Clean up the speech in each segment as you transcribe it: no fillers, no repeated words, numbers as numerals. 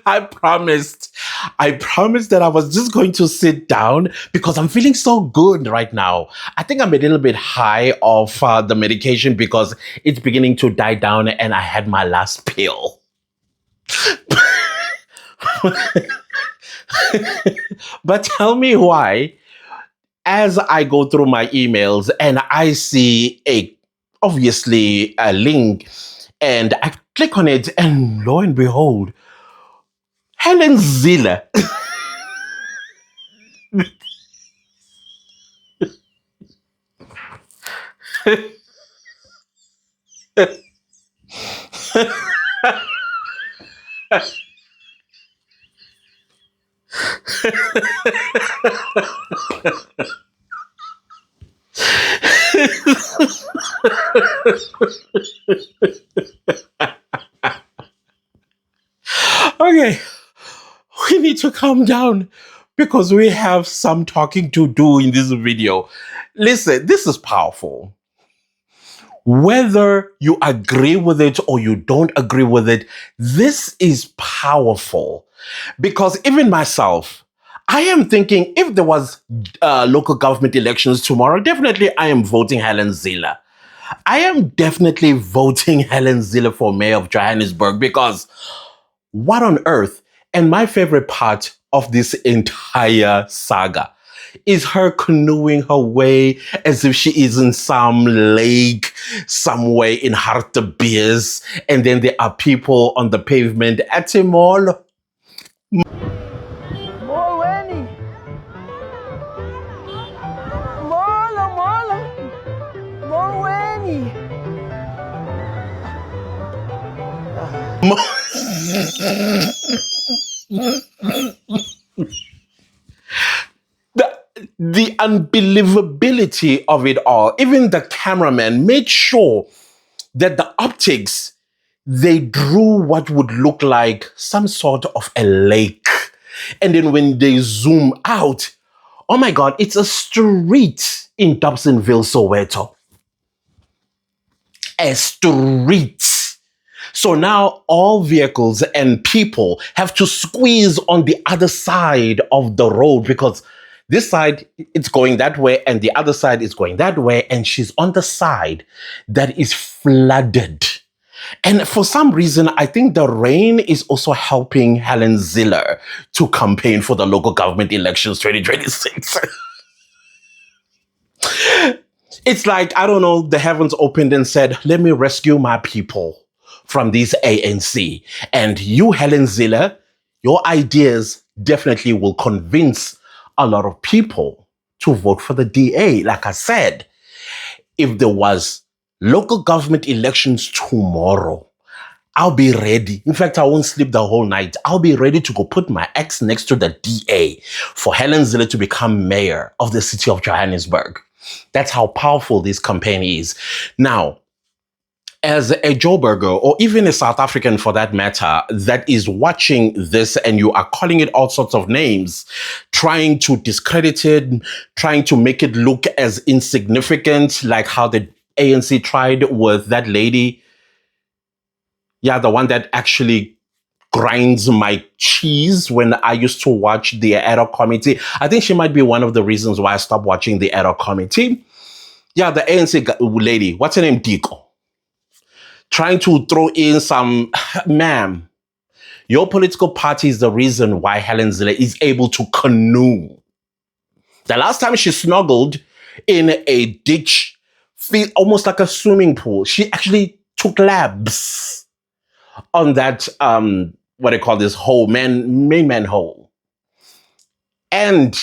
I promised that I was just going to sit down because I'm feeling so good right now. I think I'm a little bit high of the medication because it's beginning to die down and I had my last pill. But tell me why, as I go through my emails and I see obviously a link, and I click on it, and lo and behold, Helen Zille. Okay, we need to calm down because we have some talking to do in this video. Listen, this is powerful. Whether you agree with it or you don't agree with it, this is powerful. Because even myself, I am thinking if there was local government elections tomorrow, definitely I am voting Helen Zille. I am definitely voting Helen Zille for mayor of Johannesburg because what on earth? And my favorite part of this entire saga is her canoeing her way as if she is in some lake somewhere in Hartebees, and then there are people on the pavement at a mall. The unbelievability of it all. Even the cameraman made sure that the optics, they drew what would look like some sort of a lake. And then when they zoom out, oh my God, it's a street in Dobsonville, Soweto. A street. So now all vehicles and people have to squeeze on the other side of the road because this side, it's going that way, and the other side is going that way, and she's on the side that is flooded. And for some reason, I think the rain is also helping Helen Zille to campaign for the local government elections 2026. It's like, I don't know, the heavens opened and said, let me rescue my people from these ANC. And you, Helen Zille, your ideas definitely will convince a lot of people to vote for the DA. Like I said, if there was local government elections tomorrow, I'll be ready. In fact, I won't sleep the whole night. I'll be ready to go put my ex next to the DA for Helen Zille to become mayor of the city of Johannesburg. That's how powerful this campaign is. Now, as a Joburger, or even a South African for that matter, that is watching this and you are calling it all sorts of names, trying to discredit it, trying to make it look as insignificant, like how the ANC tried with that lady. Yeah, the one that actually grinds my cheese when I used to watch the ad hoc committee. I think she might be one of the reasons why I stopped watching the ad hoc committee. Yeah, the ANC lady, what's her name? Diko. Trying to throw in some, ma'am, your political party is the reason why Helen Zille is able to canoe. The last time she snuggled in a ditch, almost like a swimming pool, she actually took labs on that, what they call this hole, main manhole. And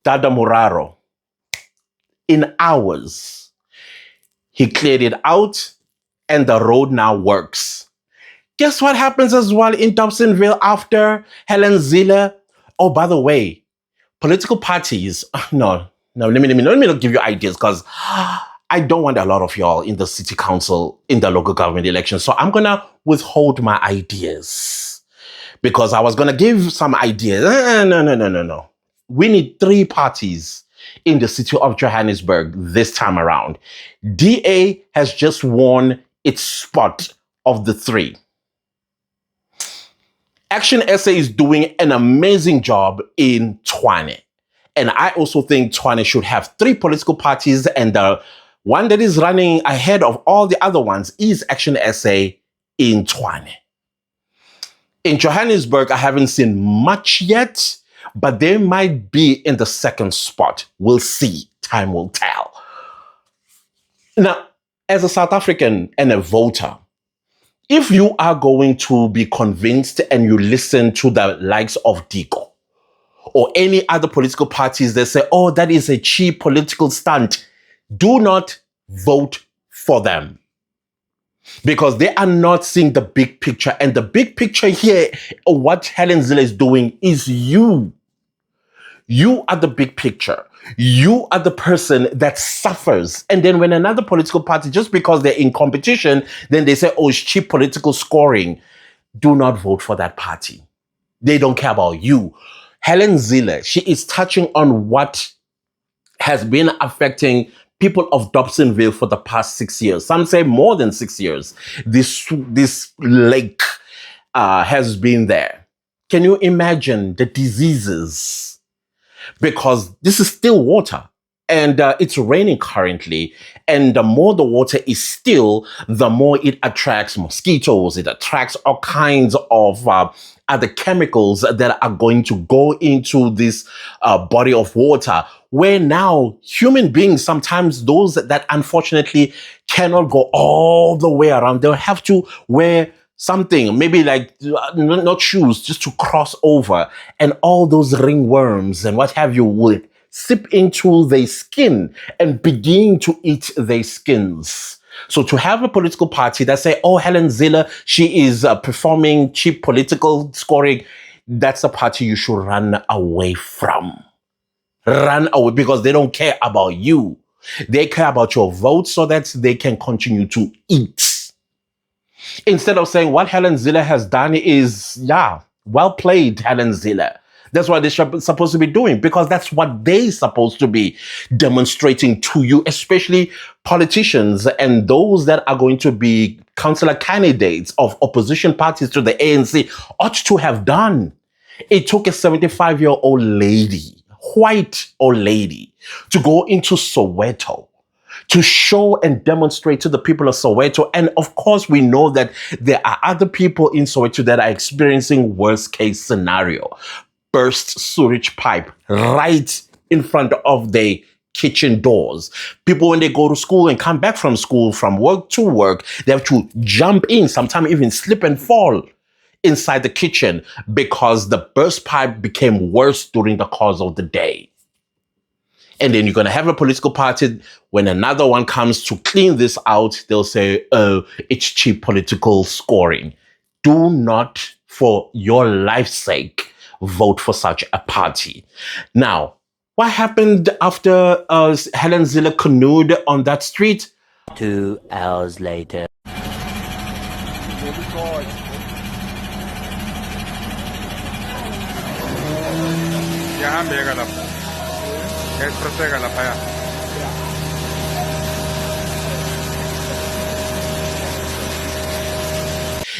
Dada Muraro, in hours, he cleared it out, and the road now works. Guess what happens as well in Dobsonville after Helen Zille? Oh, by the way, political parties, no, let me not give you ideas because I don't want a lot of y'all in the city council, in the local government elections. So I'm going to withhold my ideas because I was going to give some ideas. No. We need 3 parties in the city of Johannesburg this time around. DA has just won its spot of the three. Action SA is doing an amazing job in Tshwane. And I also think Tshwane should have three political parties, and the one that is running ahead of all the other ones is Action SA in Tshwane. In Johannesburg, I haven't seen much yet, but they might be in the second spot. We'll see. Time will tell. Now, as a South African and a voter, if you are going to be convinced and you listen to the likes of Diko or any other political parties that say, oh, that is a cheap political stunt, do not vote for them. Because they are not seeing the big picture. And the big picture here, what Helen Zille is doing is you. You are the big picture. You are the person that suffers. And then when another political party, just because they're in competition, then they say, oh, it's cheap political scoring. Do not vote for that party. They don't care about you. Helen Zille, she is touching on what has been affecting people of Dobsonville for the past 6 years. Some say more than 6 years. This lake has been there. Can you imagine the diseases? Because this is still water, and it's raining currently. And the more the water is still, the more it attracts mosquitoes. It attracts all kinds of other chemicals that are going to go into this body of water, where now human beings, sometimes those that unfortunately cannot go all the way around, they'll have to wear something, maybe like not shoes, just to cross over, and all those ringworms and what have you will sip into their skin and begin to eat their skins. So to have a political party that say, oh, Helen Zille, she is performing cheap political scoring, that's a party you should run away from. Run away, because they don't care about you. They care about your vote so that they can continue to eat. Instead of saying what Helen Zille has done is, yeah, well played, Helen Zille. That's what they're supposed to be doing, because that's what they're supposed to be demonstrating to you, especially politicians and those that are going to be councillor candidates of opposition parties to the ANC ought to have done. It took a 75-year-old lady, white old lady, to go into Soweto to show and demonstrate to the people of Soweto. And of course, we know that there are other people in Soweto that are experiencing worst case scenario. Burst sewage pipe right in front of their kitchen doors. People, when they go to school and come back from school, from work to work, they have to jump in, sometimes even slip and fall inside the kitchen because the burst pipe became worse during the course of the day. And then you're going to have a political party, when another one comes to clean this out, they'll say, oh, it's cheap political scoring. Do not, for your life's sake, vote for such a party. Now, what happened after Helen Zille canoed on that street? 2 hours later.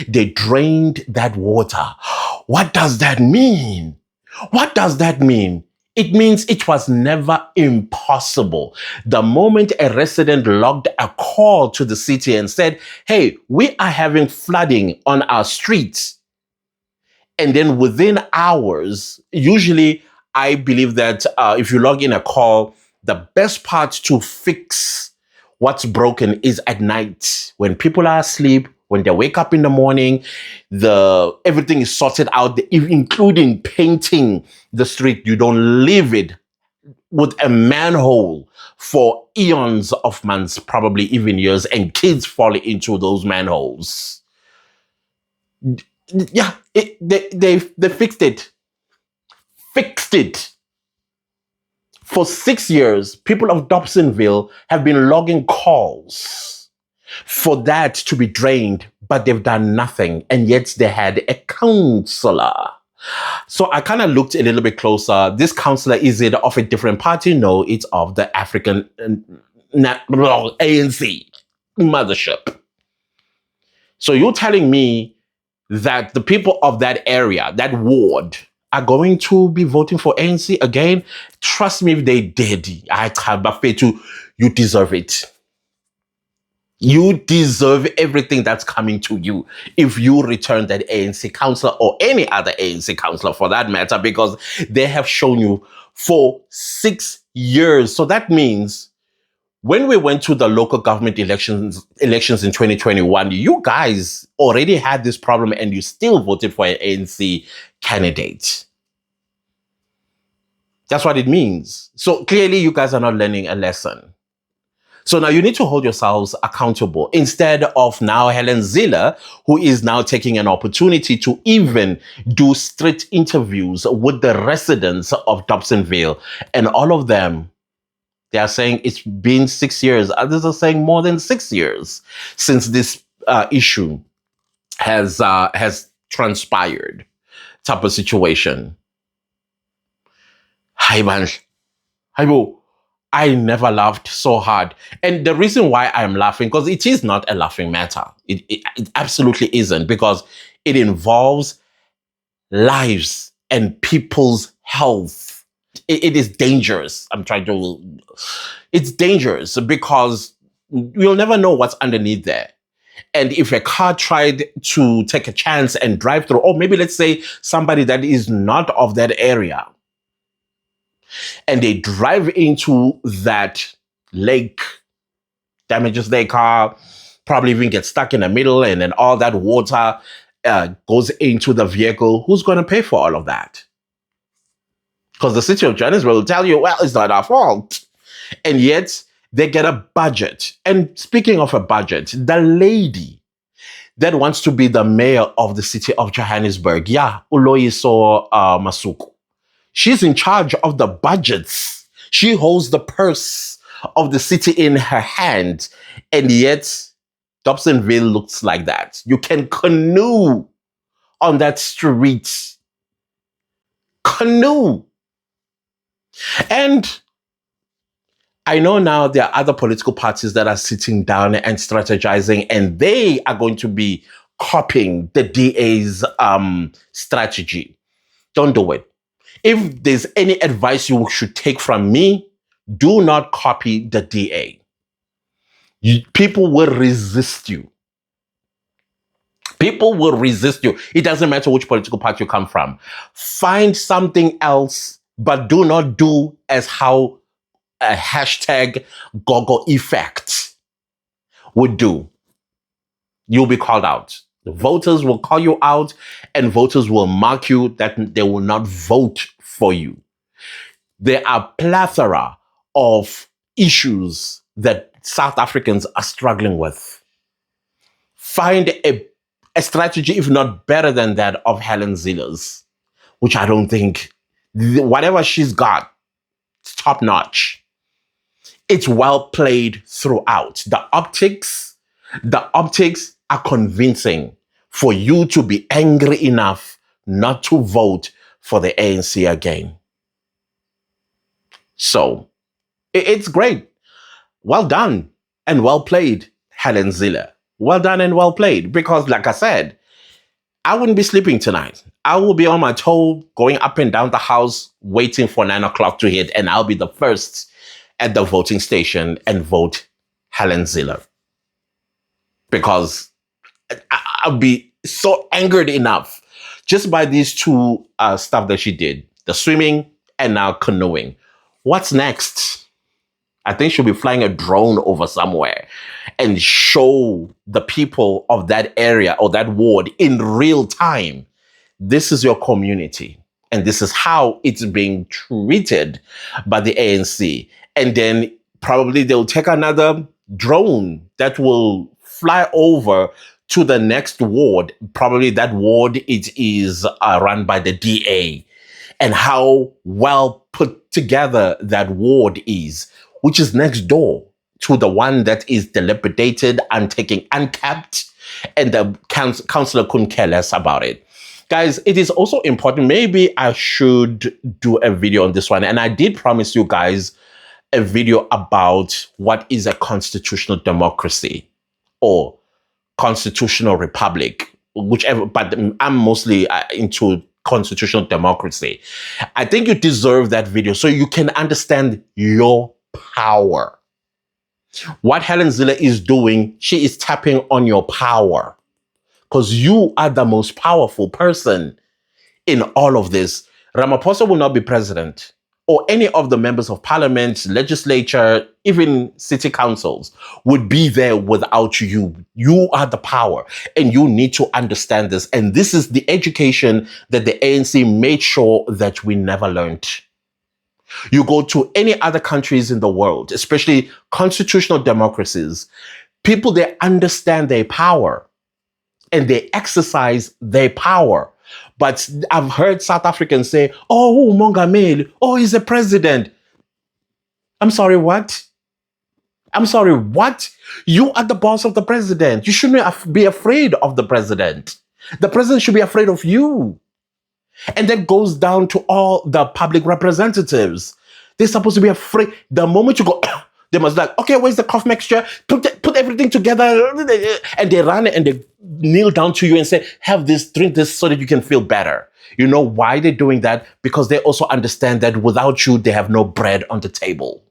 They drained that water. What does that mean? What does that mean? It means it was never impossible. The moment a resident logged a call to the city and said, hey, we are having flooding on our streets. And then within hours, usually I believe that if you log in a call, the best part to fix what's broken is at night. When people are asleep, when they wake up in the morning, everything is sorted out, including painting the street. You don't leave it with a manhole for eons of months, probably even years, and kids fall into those manholes. Yeah, they fixed it. Fixed it. For 6 years, people of Dobsonville have been logging calls for that to be drained, but they've done nothing. And yet they had a councillor So I kind of looked a little bit closer. This councillor, is it of a different party? No, it's of the African ANC mothership. So you're telling me that the people of that area, that ward, are going to be voting for ANC again? Trust me, if they did, I can't but to you deserve it. You deserve everything that's coming to you if you return that ANC councillor or any other ANC councillor for that matter, because they have shown you for 6 years. So that means when we went to the local government elections in 2021, you guys already had this problem and you still voted for an ANC candidate. That's what it means. So clearly you guys are not learning a lesson. So now you need to hold yourselves accountable instead of now Helen Zille, who is now taking an opportunity to even do street interviews with the residents of Dobsonville. And all of them, they are saying it's been 6 years. Others are saying more than 6 years since this issue has transpired type of situation. Hi, man. Hi, boo. I never laughed so hard. And the reason why I'm laughing, because it is not a laughing matter. It absolutely isn't, because it involves lives and people's health. It is dangerous. It's dangerous because you'll never know what's underneath there. And if a car tried to take a chance and drive through, or maybe let's say somebody that is not of that area, and they drive into that lake, damages their car, probably even get stuck in the middle, and then all that water goes into the vehicle, who's going to pay for all of that? Because the city of Johannesburg will tell you, well, it's not our fault. And yet they get a budget. And speaking of a budget, the lady that wants to be the mayor of the city of Johannesburg, Uloyiso Masuku, she's in charge of the budgets. She holds the purse of the city in her hand. And yet, Dobsonville looks like that. You can canoe on that street. Canoe. And I know now there are other political parties that are sitting down and strategizing, and they are going to be copying the DA's strategy. Don't do it. If there's any advice you should take from me, do not copy the DA. People will resist you. People will resist you. It doesn't matter which political party you come from. Find something else, but do not do as how a hashtag Gogo effect would do. You'll be called out. The voters will call you out, and voters will mark you that they will not vote for you. There are plethora of issues that South Africans are struggling with. Find a strategy, if not better than that, of Helen Zille's, which I don't think, whatever she's got, it's top notch. It's well played throughout. The optics are convincing for you to be angry enough not to vote for the ANC again. So, it's great. Well done and well played, Helen Zille. Well done and well played. Because, like I said, I wouldn't be sleeping tonight. I will be on my toe, going up and down the house, waiting for 9 o'clock to hit, and I'll be the first at the voting station and vote Helen Zille. Because I'll be so angered enough just by these two stuff that she did. The swimming and now canoeing. What's next? I think she'll be flying a drone over somewhere and show the people of that area or that ward in real time. This is your community. And this is how it's being treated by the ANC. And then probably they'll take another drone that will fly over to the next ward. Probably that ward it is run by the DA. And how well put together that ward is, which is next door to the one that is dilapidated and taking uncapped, and the councillor couldn't care less about it. Guys, it is also important. Maybe I should do a video on this one. And I did promise you guys a video about what is a constitutional democracy or constitutional republic, whichever, but I'm mostly into constitutional democracy. I think you deserve that video so you can understand your power. What Helen Zille is doing, she is tapping on your power because you are the most powerful person in all of this. Ramaphosa will not be president, or any of the members of parliament, legislature, even city councils would be there without you. You are the power, and you need to understand this. And this is the education that the ANC made sure that we never learned. You go to any other countries in the world, especially constitutional democracies, people, they understand their power and they exercise their power. But I've heard South Africans say, oh, Mongameli, oh, he's a president. I'm sorry, what? I'm sorry, what? You are the boss of the president. You shouldn't be afraid of the president. The president should be afraid of you. And that goes down to all the public representatives. They're supposed to be afraid. The moment you go, they must be like, okay, where's the cough mixture? Put everything together. And they run and they kneel down to you and say, have this, drink this so that you can feel better. You know why they're doing that? Because they also understand that without you, they have no bread on the table.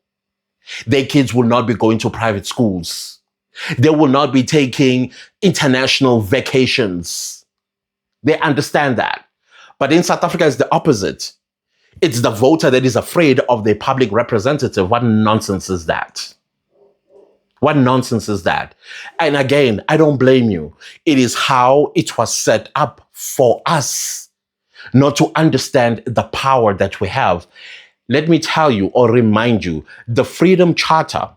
Their kids will not be going to private schools. They will not be taking international vacations. They understand that. But in South Africa, it's the opposite. It's the voter that is afraid of the public representative. What nonsense is that? What nonsense is that? And again, I don't blame you. It is how it was set up for us not to understand the power that we have. Let me tell you or remind you, the Freedom Charter,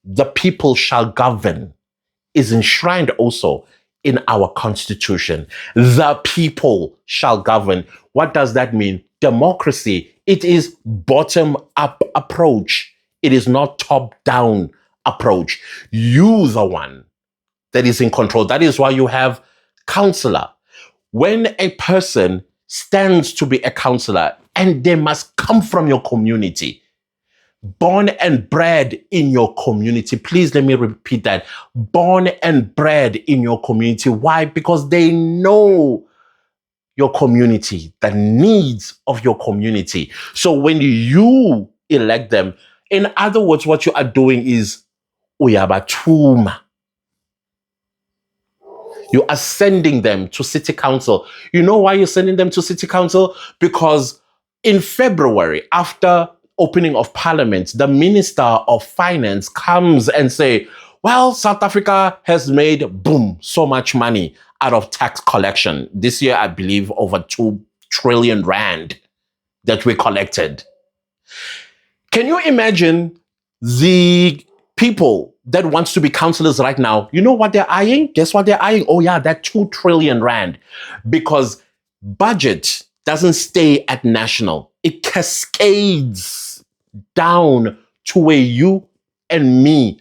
the people shall govern, is enshrined also in our constitution. The people shall govern. What does that mean? Democracy, it is bottom-up approach. It is not top-down approach. You, the one that is in control. That is why you have counselor. When a person stands to be a counselor, and they must come from your community, born and bred in your community. Please let me repeat that. Born and bred in your community. Why? Because they know your community, the needs of your community. So when you elect them, in other words, what you are doing is uyabathuma. You are sending them to city council. You know why you're sending them to city council? Because in February, after opening of parliament, the minister of finance comes and say, well, South Africa has made, boom, so much money out of tax collection. This year, I believe over 2 trillion rand that we collected. Can you imagine the people that wants to be councillors right now? You know what they're eyeing? Guess what they're eyeing? Oh yeah, that 2 trillion rand. Because budget doesn't stay at national. It cascades down to where you and me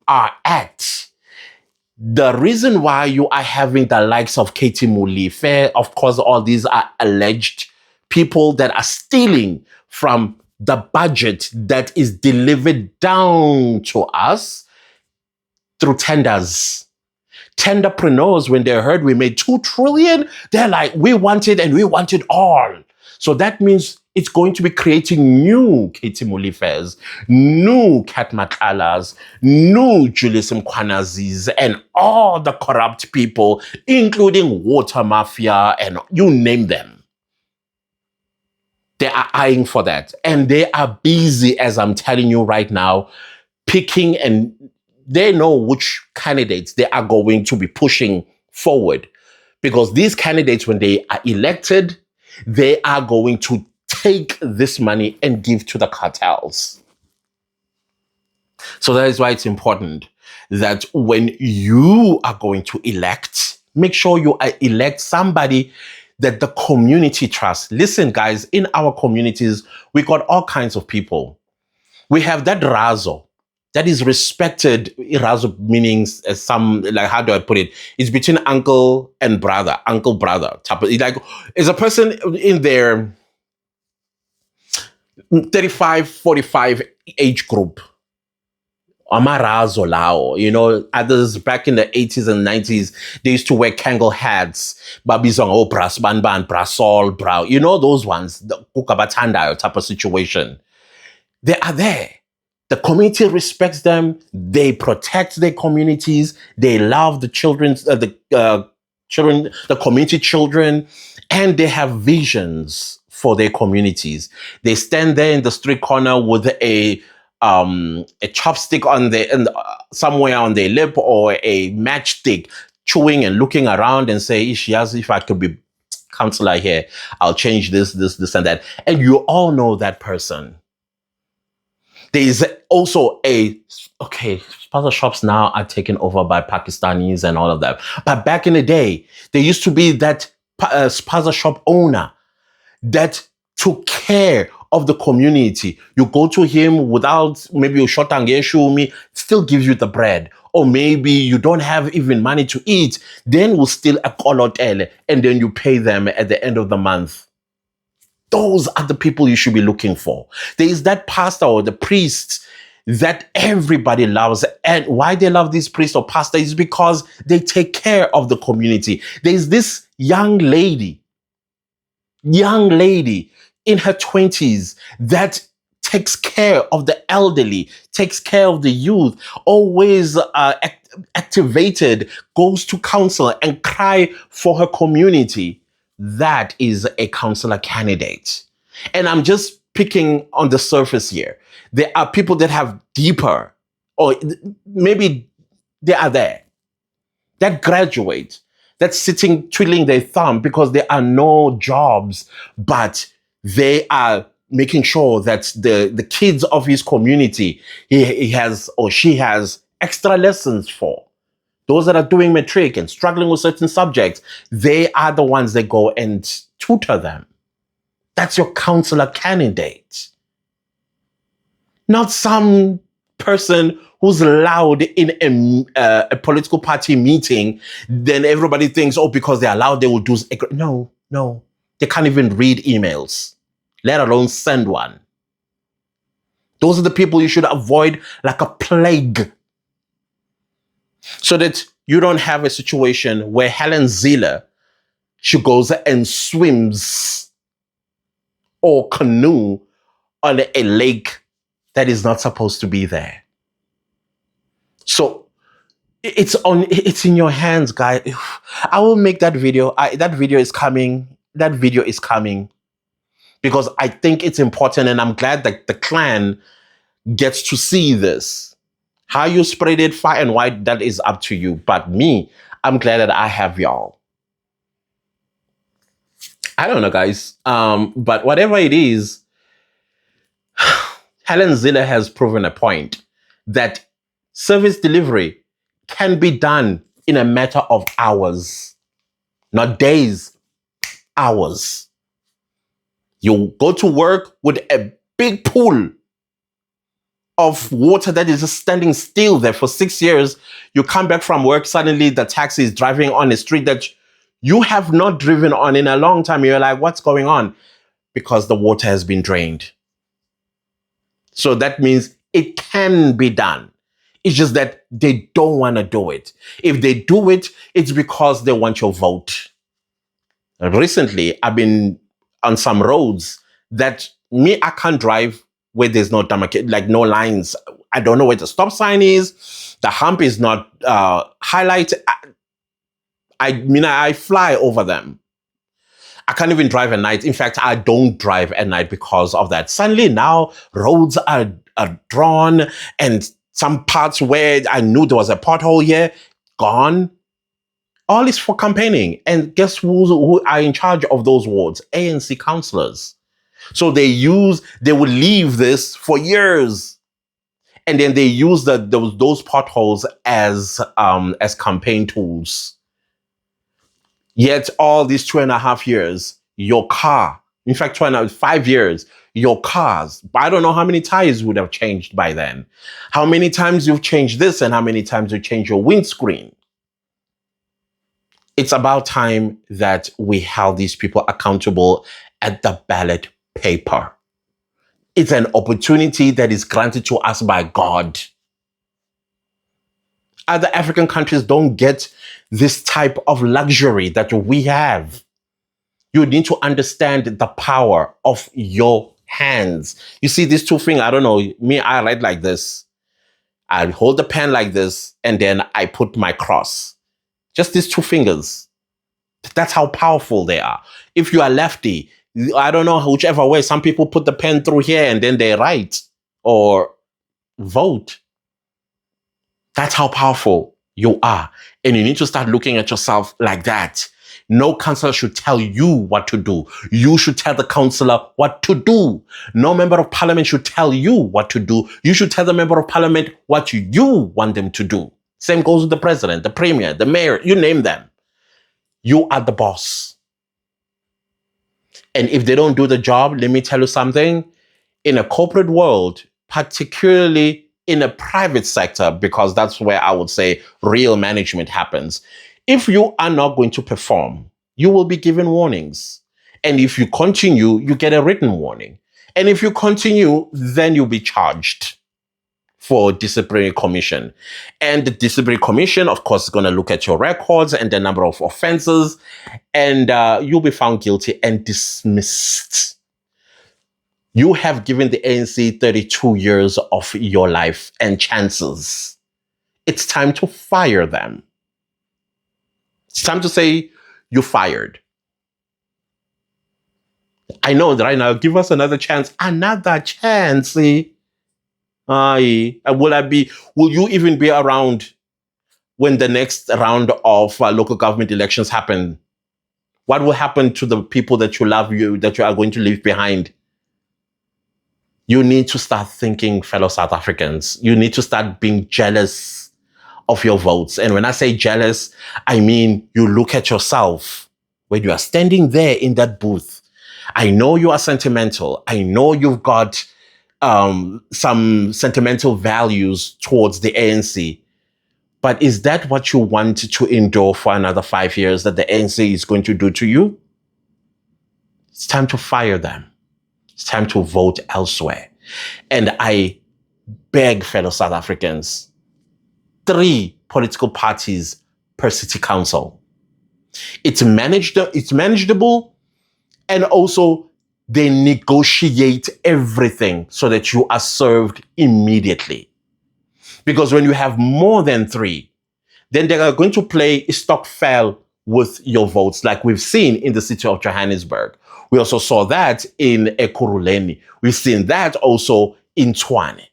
are at. The reason why you are having the likes of Katie Molefe, of course, all these are alleged people that are stealing from the budget that is delivered down to us through tenders. Tenderpreneurs, when they heard we made 2 trillion, they're like, we want it and we want it all. So that means it's going to be creating new Katie Molefes, new Kat Matalas, new Julius Mkwanazis, and all the corrupt people, including water mafia, and you name them. They are eyeing for that. And they are busy, as I'm telling you right now, picking, and they know which candidates they are going to be pushing forward. Because these candidates, when they are elected, they are going to take this money and give to the cartels. So that is why it's important that when you are going to elect, make sure you elect somebody that the community trusts. Listen, guys, in our communities, we got all kinds of people. We have that Razo. that is respected. Irazo meanings as some, like, how do I put it? It's between uncle and brother, uncle brother type of, like, is a person in their 35, 45 age group. Amarazo lao, others back in the 80s and 90s, they used to wear Kangol hats, babizong o bras banban, brasol, brow, those ones, the kukabatanda type of situation. They are there. The community respects them. They protect their communities. They love the children, the community children, and they have visions for their communities. They stand there in the street corner with a chopstick somewhere on their lip, or a matchstick, chewing and looking around and say, "Ishias, if I could be councillor here, I'll change this, and that." And you all know that person. There is also sponsor shops now are taken over by Pakistanis and all of that. But back in the day, there used to be that sponsor shop owner that took care of the community. You go to him without, maybe you short and me, still gives you the bread. Or maybe you don't have even money to eat, then we'll steal a kolotele and then you pay them at the end of the month. Those are the people you should be looking for. There is that pastor or the priest that everybody loves. And why they love this priest or pastor is because they take care of the community. There's this young lady in her 20s that takes care of the elderly, takes care of the youth, always activated, goes to council and cry for her community. That is a councillor candidate. And I'm just picking on the surface here. There are people that have deeper, or maybe they are there, that graduate, that's sitting twiddling their thumb because there are no jobs, but they are making sure that the kids of his community, he has or she has extra lessons for. Those that are doing matric and struggling with certain subjects, they are the ones that go and tutor them. That's your councillor candidate. Not some person who's loud in a political party meeting, then everybody thinks, because they're loud, they will do. No. They can't even read emails, let alone send one. Those are the people you should avoid like a plague, so that you don't have a situation where Helen Zille, she goes and swims or canoe on a lake that is not supposed to be there. So it's in your hands, guys. I will make that video. That video is coming. Because I think it's important, and I'm glad that the clan gets to see this. How you spread it far and wide, that is up to you. But me, I'm glad that I have y'all. I don't know, guys. But whatever it is, Helen Zille has proven a point that service delivery can be done in a matter of hours, not days, hours. You go to work with a big pool of water that is just standing still there for 6 years. You come back from work, suddenly the taxi is driving on a street that you have not driven on in a long time. You're like, what's going on? Because the water has been drained. So that means it can be done. It's just that they don't want to do it. If they do it, it's because they want your vote. Recently, I've been on some roads that I can't drive where there's no tarmac, like no lines. I don't know where the stop sign is. The hump is not highlighted. I fly over them. I can't even drive at night. In fact, I don't drive at night because of that. Suddenly now roads are drawn, and some parts where I knew there was a pothole here, gone. All is for campaigning. And guess who are in charge of those wards? ANC councillors. So they would leave this for years. And then they use those potholes as campaign tools. Yet all these 2.5 years, your car, in fact, 5 years, your cars. I don't know how many tires would have changed by then. How many times you've changed this and how many times you change your windscreen. It's about time that we held these people accountable at the ballot paper. It's an opportunity that is granted to us by God. Other African countries don't get this type of luxury that we have. You need to understand the power of your hands. You see these two fingers, I don't know, me, I write like this. I hold the pen like this, and then I put my cross. Just these two fingers. That's how powerful they are. If you are lefty, I don't know, whichever way, some people put the pen through here and then they write or vote. That's how powerful you are. And you need to start looking at yourself like that. No counselor should tell you what to do. You should tell the counselor what to do. No member of parliament should tell you what to do. You should tell the member of parliament what you want them to do. Same goes with the president, the premier, the mayor, you name them. You are the boss. And if they don't do the job, let me tell you something. In a corporate world, particularly in a private sector, because that's where I would say real management happens. If you are not going to perform, you will be given warnings. And if you continue, you get a written warning. And if you continue, then you'll be charged for disciplinary commission. And the disciplinary commission, of course, is going to look at your records and the number of offenses, and you'll be found guilty and dismissed. You have given the ANC 32 years of your life and chances. It's time to fire them. It's time to say, you're fired. I know that right now, give us another chance. Another chance. See? Will you even be around when the next round of local government elections happen? What will happen to the people that you love, that you are going to leave behind? You need to start thinking, fellow South Africans. You need to start being jealous of your votes. And when I say jealous, I mean you look at yourself when you are standing there in that booth. I know you are sentimental. I know you've got some sentimental values towards the ANC. But is that what you want to endure for another 5 years that the ANC is going to do to you? It's time to fire them. It's time to vote elsewhere. And I beg fellow South Africans, 3 political parties per city council. It's manageable, and also they negotiate everything so that you are served immediately. Because when you have more than 3, then they are going to play stokvel with your votes, like we've seen in the city of Johannesburg. We also saw that in Ekurhuleni. We've seen that also in Tshwane.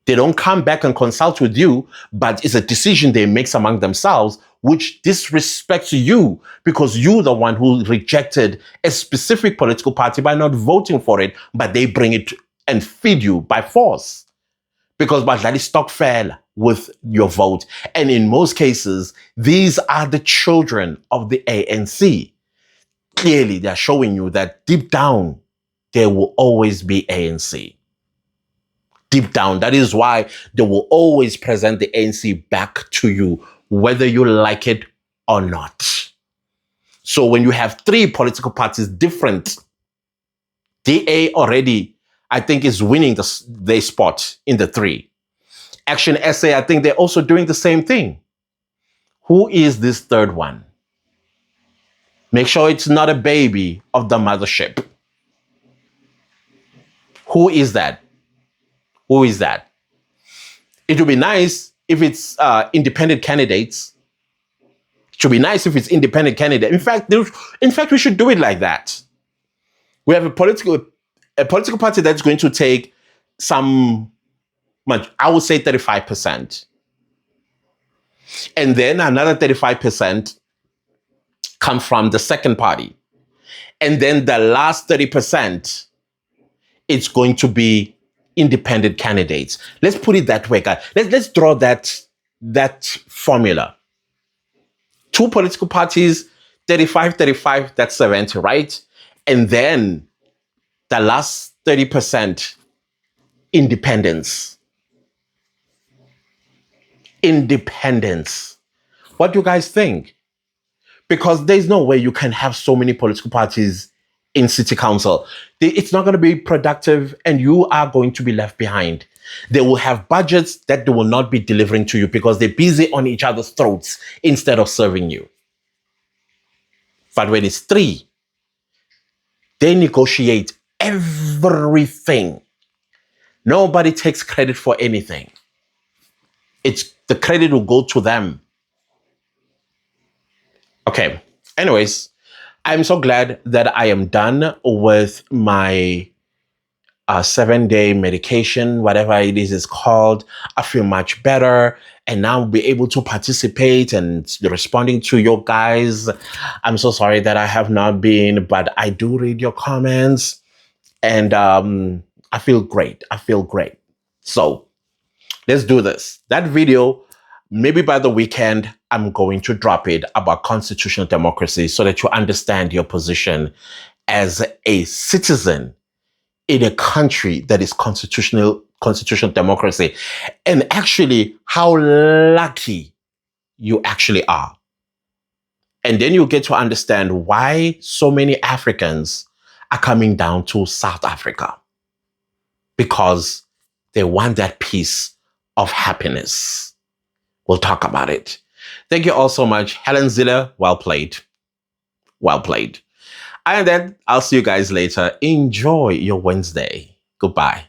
They don't come back and consult with you, but it's a decision they make among themselves, which disrespects you because you're the one who rejected a specific political party by not voting for it, but they bring it and feed you by force. Because Badlali stokvel with your vote. And in most cases, these are the children of the ANC. Clearly, they're showing you that deep down, there will always be ANC. Deep down, that is why they will always present the ANC back to you, whether you like it or not. So when you have 3 political parties different, DA already, I think, is winning their spot in the 3. Action SA, I think they're also doing the same thing. Who is this third one? Make sure it's not a baby of the mothership. Who is that? Who is that? It would be nice if it's independent candidates. It should be nice if it's independent candidate. In fact, we should do it like that. We have a political party that's going to take I would say 35%. And then another 35% come from the second party. And then the last 30%, it's going to be independent candidates. Let's put it that way, guys. Let's draw that formula. 2 political parties, 35, that's 70, right? And then The last 30%, independence. Independence. What do you guys think? Because there's no way you can have so many political parties in city council. It's not going to be productive and you are going to be left behind. They will have budgets that they will not be delivering to you because they're busy on each other's throats instead of serving you. But when it's three, they negotiate everything. Nobody takes credit for anything. The credit will go to them. Okay. Anyways, I'm so glad that I am done with my 7-day medication, whatever it is called. I feel much better and now I'll be able to participate and responding to your guys. I'm so sorry that I have not been, but I do read your comments and I feel great. I feel great. So let's do this. That video, maybe by the weekend, I'm going to drop it about constitutional democracy so that you understand your position as a citizen in a country that is constitutional democracy, and actually how lucky you actually are. And then you get to understand why so many Africans are coming down to South Africa, because they want that piece of happiness. We'll talk about it. Thank you all so much. Helen Zille, well played. Well played. And then I'll see you guys later. Enjoy your Wednesday. Goodbye.